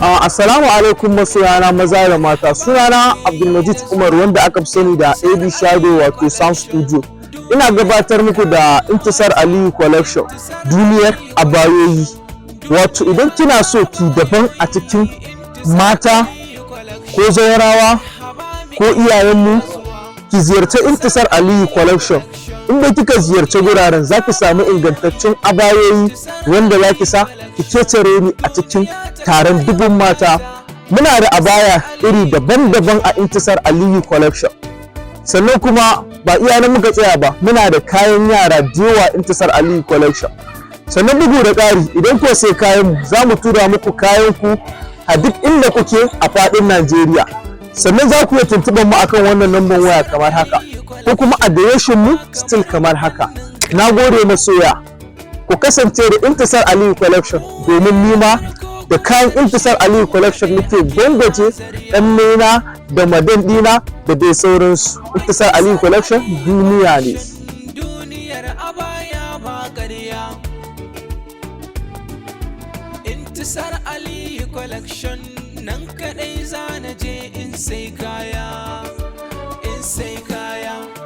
Assalamu alaikum masoyana maza da mata, sunana Abdulmajid Umar wanda aka fi sani da AB Shadow wato Sound Studio. Ina gabatar muku da INTEESAR ALIYU COLLECTION duniyar abayoyi. Wato idan kina so ki daban a cikin mata ko zawarawa ko iyayenmu, ki ziyarci INTEESAR ALIYU COLLECTION. Inda kika ziyarci guraren za ki samu ingantaccen abayoyi wanda za ki sa ki kecere ni a cikin taron dubun mata. Muna da abaya iri daban-daban a INTEESAR ALIYU COLLECTION. Sannan kuma ba iya nan muka tsaya ba, muna da kayan yara da yawa INTEESAR ALIYU COLLECTION. Sannan bugu da ƙari, idan ku sai kayan mu za mu tura muku kayan ku a duk inda kuke a faɗin Najeriya. Sannan za ku iya tuntuɓar mu akan wannan lambar waya kamar haka, ko kuma adireshin mu still kamar haka. Na gode masoya, ku kasance da INTEESAR ALIYU COLLECTION domin nima da kayan INTEESAR ALIYU COLLECTION muke gwangwaje ɗan nena da madan ɗina da dai sauransu. INTEESAR ALIYU COLLECTION duniya ne. INTEESAR ALIYU COLLECTION nan kaɗai za na je in sai kaya.